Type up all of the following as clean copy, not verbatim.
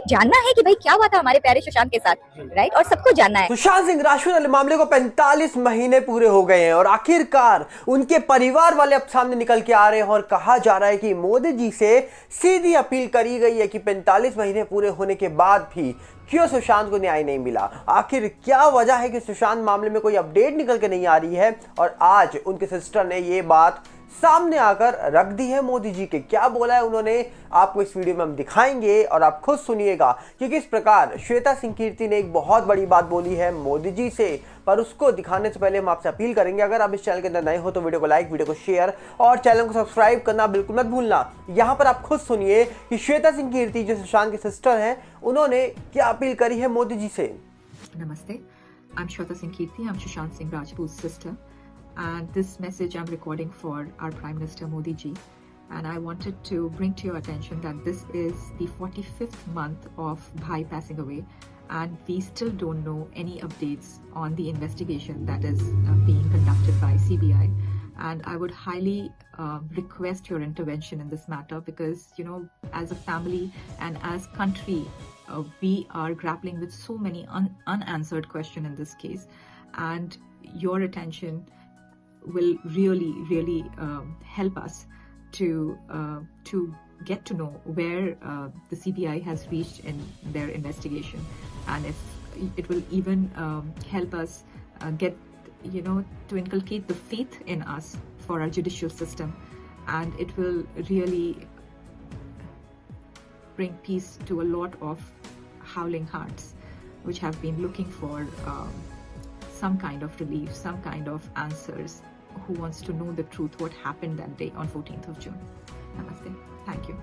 जानना है कि भाई क्या हुआ था हमारे प्यारे सुशांत के साथ, राइट, और सबको जानना है। सुशांत सिंह राजपूत वाले मामले को 45 महीने पूरे हो गए हैं और आखिरकार उनके परिवार वाले अब सामने निकल के आ रहे हैं और कहा जा रहा है कि मोदी जी से सीधी अपील करी गई है कि 45 महीने पूरे होने के बाद भी क्यों सुशांत को न्याय नहीं मिला। आखिर क्या वजह है कि सुशांत मामले में कोई अपडेट निकल के नहीं आ रही है, और आज उनके सिस्टर ने ये बात सामने आकर रख दी है मोदी जी के। क्या बोला है उन्होंने, आपको इस वीडियो में हम दिखाएंगे और आप खुद सुनिएगा कि किस प्रकार श्वेता सिंह कीर्ति ने एक बहुत बड़ी बात बोली है मोदी जी से। पर उसको दिखाने से पहले हम आपसे अपील करेंगे, अगर आप इस चैनल के अंदर नए हो तो वीडियो को लाइक, वीडियो को शेयर और चैनल को सब्सक्राइब करना बिल्कुल मत भूलना। यहाँ पर आप खुद सुनिए कि श्वेता सिंह कीर्ति जो सुशांत के सिस्टर हैं, उन्होंने क्या अपील करी है मोदी जी से। Namaste. I'm Shweta Singh Kirti. I'm Sushant Singh Rajput's sister. And this message I'm recording for our Prime Minister Modi ji. And I wanted to bring to your attention that this is the 45th month of Bhai passing away. And we still don't know any updates on the investigation that is being conducted by CBI. And I would highly request your intervention in this matter because, you know, as a family and as country, we are grappling with so many unanswered questions in this case. And your attention will really help us to get to know where the CBI has reached in their investigation, and if it will even help us get, you know, to inculcate the faith in us for our judicial system, and it will really bring peace to a lot of howling hearts which have been looking for some kind of relief, some kind of answers, who wants to know the truth, what happened that day on 14th of June. Namaste. Thank you.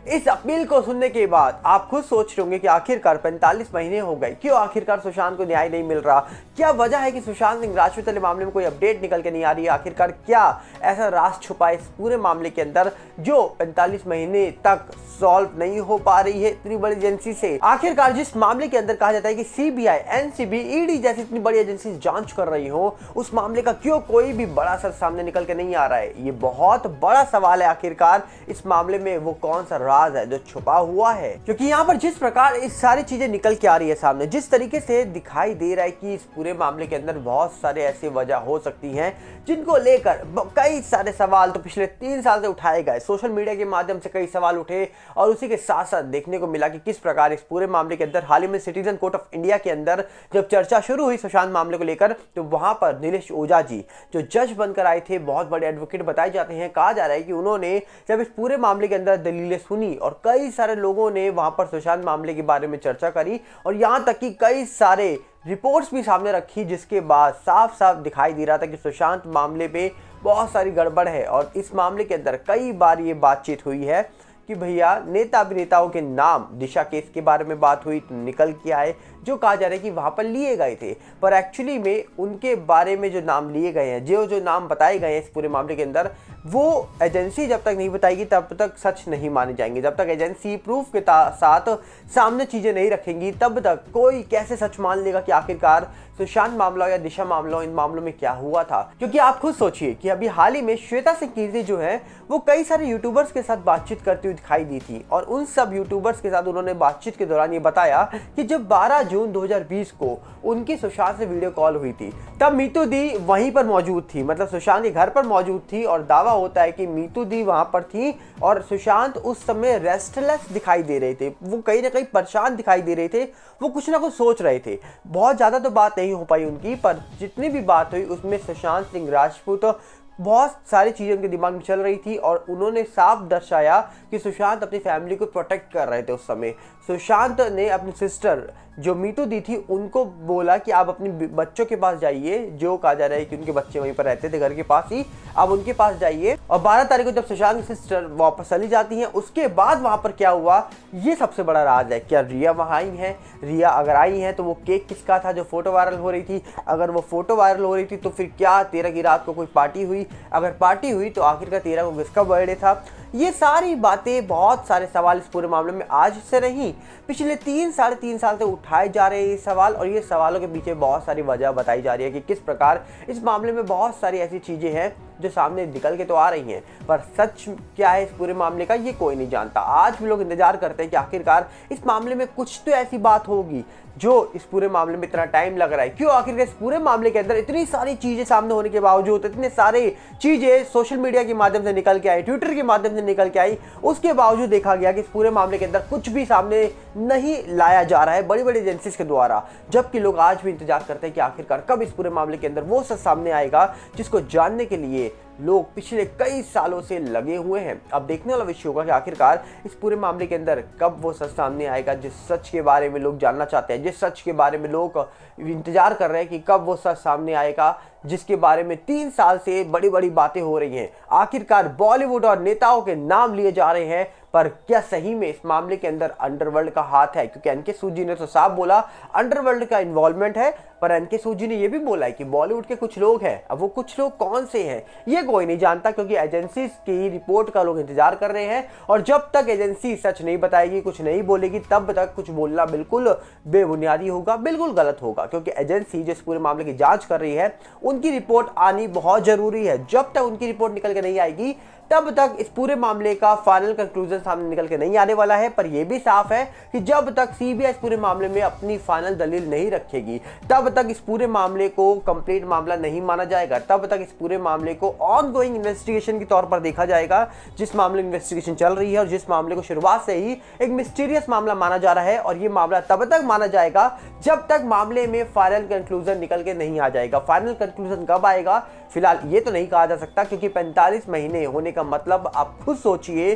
इस appeal को सुनने के बाद आप खुद सोच रहे होंगे कि आखिरकार 45 महीने हो गए, क्यों आखिरकार सुशांत को न्याय नहीं मिल रहा। क्या वजह है कि सुशांत सिंह राजपूत वाले मामले में कोई अपडेट निकल के नहीं आ रही है। आखिरकार क्या ऐसा राज छुपा है इस पूरे मामले के अंदर जो 45 महीने तक सॉल्व नहीं हो पा रही है इतनी बड़ी एजेंसी से। आखिरकार जिस मामले के अंदर कहा जाता है कि सीबीआई, एनसीबी, ईडी जैसी इतनी बड़ी एजेंसी जांच कर रही हो, उस मामले का क्यों कोई भी बड़ा सर सामने निकल के नहीं आ रहा है। ये बहुत बड़ा सवाल है, आखिरकार इस मामले में वो कौन सा राज है जो छुपा हुआ है। क्योंकि यहाँ पर जिस प्रकार इस सारी चीजें निकल के आ रही है सामने, जिस तरीके से दिखाई दे रहा है कि इस पूरे मामले के अंदर बहुत सारे ऐसी वजह हो सकती हैं जिनको लेकर कई सारे सवाल तो पिछले 3 साल से उठाए गए। सोशल मीडिया के माध्यम से कई सवाल उठे और उसी के साथ साथ देखने को मिला कि किस प्रकार इस पूरे मामले के अंदर हाल ही में सिटीजन कोर्ट ऑफ इंडिया के अंदर जब चर्चा शुरू हुई सुशांत मामले को लेकर, तो वहां पर नीलेश ओझा जी जो जज बनकर आए थे, बहुत बड़े एडवोकेट बताए जाते हैं, कहा जा रहा है कि उन्होंने जब इस पूरे मामले के अंदर दलीलें सुनी और कई सारे लोगों ने वहां पर सुशांत मामले के बारे में चर्चा करी और यहां तक कि कई सारे रिपोर्ट्स भी सामने रखी, जिसके बाद साफ साफ दिखाई दे रहा था कि सुशांत मामले में बहुत सारी गड़बड़ है। और इस मामले के अंदर कई बार ये बातचीत हुई है कि भैया नेता अभिनेताओं के नाम, दिशा केस के बारे में बात हुई तो निकल के आए जो कहा जा रहा है कि वहां पर लिए गए थे, पर एक्चुअली में उनके बारे में जो नाम लिए गए हैं, जो नाम बताए गए हैं इस पूरे मामले के अंदर, वो एजेंसी जब तक नहीं बताएगी तब तक सच नहीं माने जाएंगे। जब तक एजेंसी प्रूफ के साथ सामने चीजें नहीं रखेंगी तब तक कोई कैसे सच मान लेगा कि आखिरकार सुशांत मामला या दिशा मामला, इन मामलों में क्या हुआ था। क्योंकि आप खुद सोचिए कि अभी हाल ही में श्वेता सिंह कीर्ति जो है वो कई सारे यूट्यूबर्स के साथ बातचीत करती हुई दिखाई दी थी और उन सब यूट्यूबर्स के साथ उन्होंने बातचीत के दौरान ये बताया कि जब 12 जून 2020 को उनकी सुशांत से वीडियो कॉल हुई थी तब मीतू दी वहीं पर मौजूद थी, मतलब सुशांत के घर पर मौजूद थी, और दावा होता है कि मीतू दी वहां पर थी और सुशांत उस समय रेस्टलेस दिखाई दे रहे थे, वो कहीं ना कहीं परेशान दिखाई दे रहे थे, वो कुछ ना कुछ सोच रहे थे। बहुत ज्यादा तो बात नहीं हो पाई उनकी, पर जितनी भी बात हुई उसमें सुशांत सिंह राजपूत बहुत सारी चीजें उनके दिमाग में चल रही थी और उन्होंने साफ दर्शाया कि सुशांत अपनी फैमिली को प्रोटेक्ट कर रहे थे। उस समय सुशांत ने अपनी सिस्टर जो मीतू दी थी उनको बोला कि आप अपने बच्चों के पास जाइए, जो कहा जा रहा है कि उनके बच्चे वहीं पर रहते थे घर के पास ही, आप उनके पास जाइए। और 12 तारीख को जब सुशांत की सिस्टर वापस चली जाती हैं, उसके बाद वहां पर क्या हुआ ये सबसे बड़ा राज है। क्या रिया वहां आई है? रिया अगर आई है तो वो केक किसका था जो फोटो वायरल हो रही थी? अगर वो फोटो वायरल हो रही थी तो फिर क्या 13 की रात को कोई पार्टी हुई? अगर पार्टी हुई तो आखिरकार 13 को किसका बर्थडे था? ये सारी बातें, बहुत सारे सवाल इस पूरे मामले में आज से नहीं पिछले 3 साढ़े 3 साल से उठाए जा रहे हैं ये सवाल, और ये सवालों के पीछे बहुत सारी वजह बताई जा रही है कि किस प्रकार इस मामले में बहुत सारी ऐसी चीजें हैं जो सामने निकल के तो आ रही हैं, पर सच क्या है इस पूरे मामले का ये कोई नहीं जानता। आज भी लोग इंतजार करते हैं कि आखिरकार इस मामले में कुछ तो ऐसी बात होगी जो इस पूरे मामले में इतना टाइम लग रहा है। क्यों आखिर इस पूरे मामले के अंदर इतनी सारी चीजें सामने होने के बावजूद, इतने सारे चीजें सोशल मीडिया के माध्यम से निकल के आई, ट्विटर के माध्यम से निकल के आई, उसके बावजूद देखा गया कि इस पूरे मामले के अंदर कुछ भी सामने नहीं लाया जा रहा है बड़ी बड़ी एजेंसीज के द्वारा। जबकि लोग आज भी इंतजार करते हैं कि आखिरकार कब इस पूरे मामले के अंदर वो सच सामने आएगा जिसको जानने के लिए लोग पिछले कई सालों से लगे हुए हैं। अब देखने वाला विषय होगा कि आखिरकार इस पूरे मामले के अंदर कब वो सच सामने आएगा जिस सच के बारे में लोग जानना चाहते हैं, जिस सच के बारे में लोग इंतजार कर रहे हैं कि कब वो सच सामने आएगा, जिसके बारे में 3 साल से बड़ी बड़ी बातें हो रही हैं। आखिरकार बॉलीवुड और नेताओं के नाम लिए जा रहे हैं, पर क्या सही में इस मामले के अंदर अंडरवर्ल्ड का हाथ है? क्योंकि एनके सूद जी ने तो साफ बोला अंडरवर्ल्ड का इन्वॉल्वमेंट है, पर एनके सूद जी ने यह भी बोला है कि बॉलीवुड के कुछ लोग हैं। अब वो कुछ लोग कौन से हैं ये कोई नहीं जानता, क्योंकि एजेंसी की रिपोर्ट का लोग इंतजार कर रहे हैं। और जब तक एजेंसी सच नहीं बताएगी, कुछ नहीं बोलेगी, तब तक कुछ बोलना बिल्कुल बेबुनियादी होगा, बिल्कुल गलत होगा। क्योंकि एजेंसी जिस पूरे मामले की जांच कर रही है उनकी रिपोर्ट आनी बहुत जरूरी है। जब तक उनकी रिपोर्ट निकल के नहीं आएगी तब तक इस पूरे मामले का फाइनल कंक्लूजन सामने निकल के नहीं आने वाला है। पर यह भी साफ है कि जब तक सीबीआई इस पूरे मामले में अपनी फाइनल दलील नहीं रखेगी, तब तक इस पूरे मामले को कंप्लीट मामला नहीं माना जाएगा। तब तक इस पूरे मामले को ऑनगोइंग इन्वेस्टिगेशन के तौर पर देखा जाएगा। जिस मामले में इन्वेस्टिगेशन चल रही है और जिस मामले को शुरुआत से ही एक मिस्टीरियस मामला माना जा रहा है, और यह मामला तब तक माना जाएगा जब तक मामले में फाइनल कंक्लूजन निकल के नहीं आ जाएगा। फाइनल कंक्लूजन कब आएगा फिलहाल ये तो नहीं कहा जा सकता, क्योंकि 45 महीने होने का मतलब आप खुद सोचिए,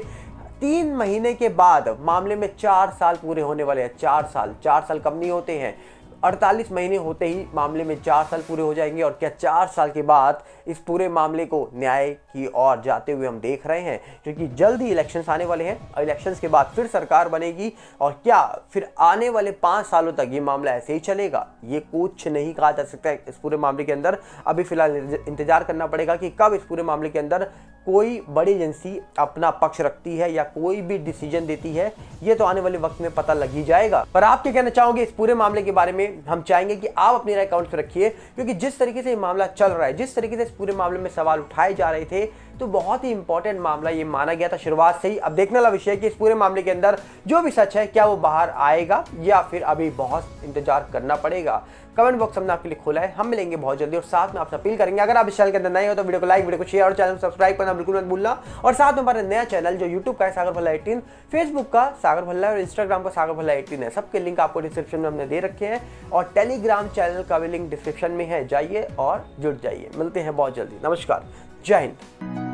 3 महीने के बाद मामले में 4 साल पूरे होने वाले हैं। 4 साल कम नहीं होते हैं। 48 महीने होते ही मामले में 4 साल पूरे हो जाएंगे। और क्या 4 साल के बाद इस पूरे मामले को न्याय की ओर जाते हुए हम देख रहे हैं, क्योंकि जल्द ही इलेक्शंस आने वाले हैं और इलेक्शंस के बाद फिर सरकार बनेगी। और क्या फिर आने वाले 5 सालों तक ये मामला ऐसे ही चलेगा? ये कुछ नहीं कहा जा सकता है इस पूरे मामले के अंदर। अभी फिलहाल इंतजार करना पड़ेगा कि कब इस पूरे मामले के अंदर कोई बड़ी एजेंसी अपना पक्ष रखती है या कोई भी डिसीजन देती है। ये तो आने वाले वक्त में पता लग ही जाएगा। पर आप क्या कहना चाहोगे इस पूरे मामले के बारे में? हम चाहेंगे कि आप अपनी राय कमेंट्स में रखिए, क्योंकि जिस तरीके से ये मामला चल रहा है, जिस तरीके से इस पूरे मामले में सवाल उठाए जा रहे थे, तो बहुत ही इंपॉर्टेंट मामला ये माना गया था शुरुआत से ही। अब देखने वाला विषय है कि इस पूरे मामले के अंदर जो भी सच है क्या वो बाहर आएगा या फिर अभी बहुत इंतजार करना पड़ेगा। कमेंट बॉक्स हमने आपके लिए खोला है। हम मिलेंगे बहुत जल्दी और साथ में आपसे अपील करेंगे, अगर आप इस चैनल के अंदर नए हो तो वीडियो को लाइक, वीडियो को शेयर और चैनल को सब्सक्राइब करना बिल्कुल मत भूलना। और साथ में हमारा नया चैनल जो यूट्यूब का है सागर भल्ला 18, फेसबुक का सागर भल्ला और इंस्टाग्राम का सागर भल्ला 18 है। सबके लिंक आपको डिस्क्रिप्शन में हमने दे रखे हैं और टेलीग्राम चैनल का भी लिंक डिस्क्रिप्शन में है, जाइए और जुड़ जाइए। मिलते हैं बहुत जल्दी। नमस्कार, जय हिंद।